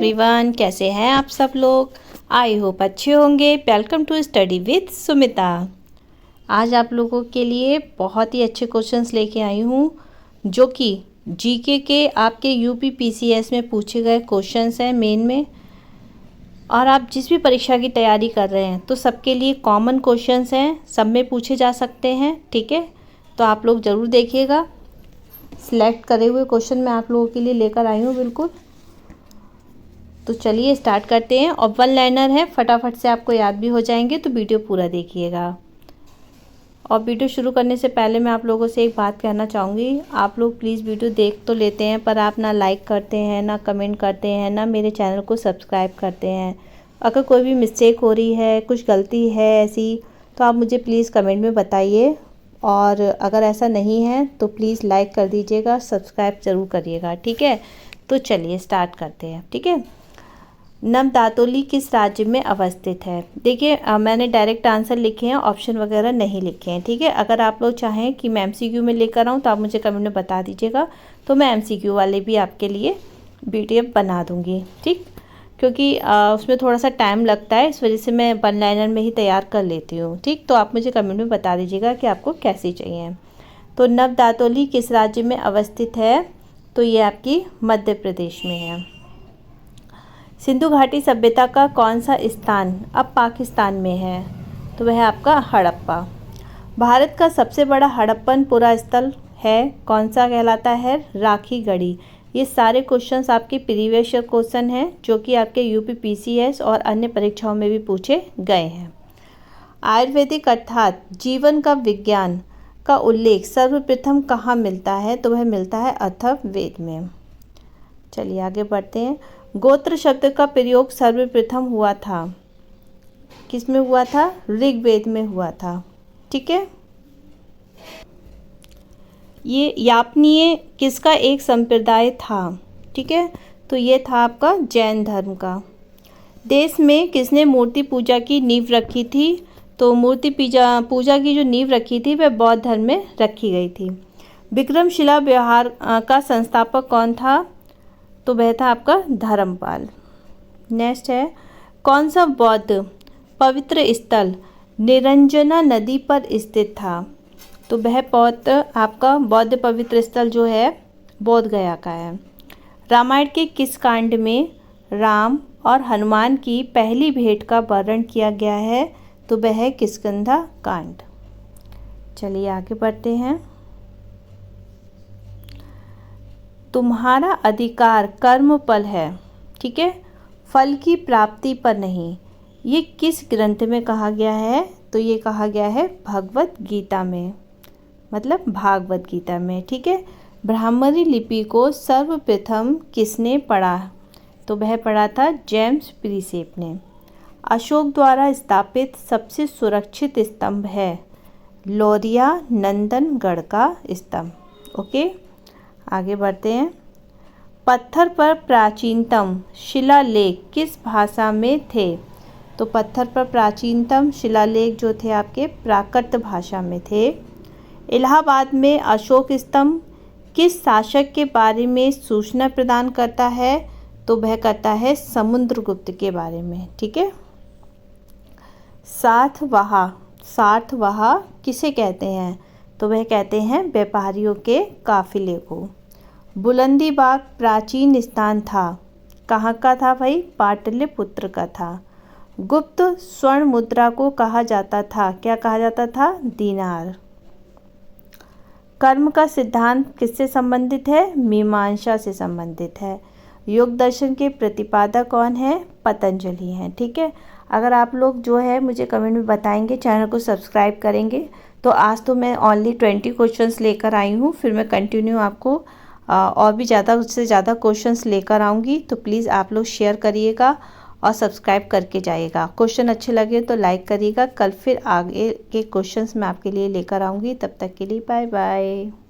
Everyone, कैसे हैं आप सब लोग। आई होप अच्छे होंगे। Welcome to study with Sumita. आज आप लोगों के लिए बहुत ही अच्छे क्वेश्चंस लेके आई हूँ जो कि जीके के आपके यूपी पीसीएस में पूछे गए क्वेश्चंस हैं मेन में। और आप जिस भी परीक्षा की तैयारी कर रहे हैं तो सबके लिए कॉमन क्वेश्चंस हैं, सब में पूछे जा सकते हैं। ठीक है, तो आप लोग ज़रूर देखिएगा। सिलेक्ट करे हुए क्वेश्चन मैं आप लोगों के लिए लेकर आई हूँ बिल्कुल। तो चलिए स्टार्ट करते हैं। और वन लाइनर है, फटाफट से आपको याद भी हो जाएंगे, तो वीडियो पूरा देखिएगा। और वीडियो शुरू करने से पहले मैं आप लोगों से एक बात कहना चाहूँगी। आप लोग प्लीज़ वीडियो देख तो लेते हैं, पर आप ना लाइक करते हैं, ना कमेंट करते हैं, ना मेरे चैनल को सब्सक्राइब करते हैं। अगर कोई भी मिस्टेक हो रही है, कुछ गलती है ऐसी, तो आप मुझे प्लीज़ कमेंट में बताइए। और अगर ऐसा नहीं है तो प्लीज़ लाइक कर दीजिएगा, सब्सक्राइब ज़रूर करिएगा। ठीक है, तो चलिए स्टार्ट करते हैं। ठीक है, नवदातोली किस राज्य में अवस्थित है। देखिए मैंने डायरेक्ट आंसर लिखे हैं, ऑप्शन वगैरह नहीं लिखे हैं। ठीक है, अगर आप लोग चाहें कि मैं एमसीक्यू में लेकर आऊँ तो आप मुझे कमेंट में बता दीजिएगा, तो मैं एमसीक्यू वाले भी आपके लिए पीडीएफ बना दूँगी। ठीक, क्योंकि उसमें थोड़ा सा टाइम लगता है, इस वजह से मैं वन लाइनर में ही तैयार कर लेती हूँ। ठीक, तो आप मुझे कमेंट में बता दीजिएगा कि आपको कैसी चाहिए। तो नवदातोली किस राज्य में अवस्थित है, तो ये आपकी मध्य प्रदेश में है। सिंधु घाटी सभ्यता का कौन सा स्थान अब पाकिस्तान में है, तो वह आपका हड़प्पा। भारत का सबसे बड़ा हड़प्पन पुरा स्थल है, कौन सा कहलाता है, राखी गढ़ी। ये सारे क्वेश्चंस आपके प्रीवियस ईयर क्वेश्चन हैं जो कि आपके यूपी पीसीएस और अन्य परीक्षाओं में भी पूछे गए हैं। आयुर्वेदिक अर्थात जीवन का विज्ञान का उल्लेख सर्वप्रथम कहाँ मिलता है, तो वह मिलता है अथर्ववेद में। चलिए आगे बढ़ते हैं। गोत्र शब्द का प्रयोग सर्वप्रथम हुआ था, किस में हुआ था, ऋग्वेद में हुआ था। ठीक है, ये यापनीय किसका एक संप्रदाय था। ठीक है, तो ये था आपका जैन धर्म का। देश में किसने मूर्ति पूजा की नींव रखी थी, तो मूर्ति पूजा की जो नींव रखी थी वह बौद्ध धर्म में रखी गई थी। विक्रमशिला व्यवहार का संस्थापक कौन था, तो वह था आपका धर्मपाल। नेक्स्ट है, कौन सा बौद्ध पवित्र स्थल निरंजना नदी पर स्थित था, तो वह आपका बौद्ध पवित्र स्थल जो है बोध गया का है। रामायण के किस कांड में राम और हनुमान की पहली भेंट का वर्णन किया गया है, तो वह है किष्किंधा कांड। चलिए आगे बढ़ते हैं। तुम्हारा अधिकार कर्म फल है, ठीक है, फल की प्राप्ति पर नहीं। ये किस ग्रंथ में कहा गया है, तो ये कहा गया है भगवत गीता में, मतलब भागवत गीता में। ठीक है, ब्राह्मणी लिपि को सर्वप्रथम किसने पढ़ा, तो वह पढ़ा था जेम्स प्रीसेप ने। अशोक द्वारा स्थापित सबसे सुरक्षित स्तंभ है लौरिया नंदनगढ़ का स्तंभ। ओके, आगे बढ़ते हैं। पत्थर पर प्राचीनतम शिलालेख किस भाषा में थे, तो पत्थर पर प्राचीनतम शिलालेख जो थे आपके प्राकृत भाषा में थे। इलाहाबाद में अशोक स्तंभ किस शासक के बारे में सूचना प्रदान करता है, तो वह करता है समुद्रगुप्त के बारे में। ठीक है, सातवाह किसे कहते हैं, तो वह कहते हैं व्यापारियों के काफिले को। बुलंदीबाग प्राचीन स्थान था, कहाँ का था भाई, पाटलिपुत्र का था। गुप्त स्वर्ण मुद्रा को कहा जाता था, क्या कहा जाता था, दीनार। कर्म का सिद्धांत किससे संबंधित है, मीमांसा से संबंधित है। योग दर्शन के प्रतिपादक कौन है, पतंजलि हैं। ठीक है, अगर आप लोग जो है मुझे कमेंट में बताएंगे, चैनल को सब्सक्राइब करेंगे, तो आज तो मैं ओनली 20 क्वेश्चंस लेकर आई हूँ, फिर मैं कंटिन्यू आपको और भी ज़्यादा उससे ज़्यादा क्वेश्चंस लेकर आऊँगी। तो प्लीज़ आप लोग शेयर करिएगा और सब्सक्राइब करके जाइएगा। क्वेश्चन अच्छे लगे तो लाइक करिएगा। कल फिर आगे के क्वेश्चंस मैं आपके लिए लेकर आऊँगी। तब तक के लिए बाय बाय।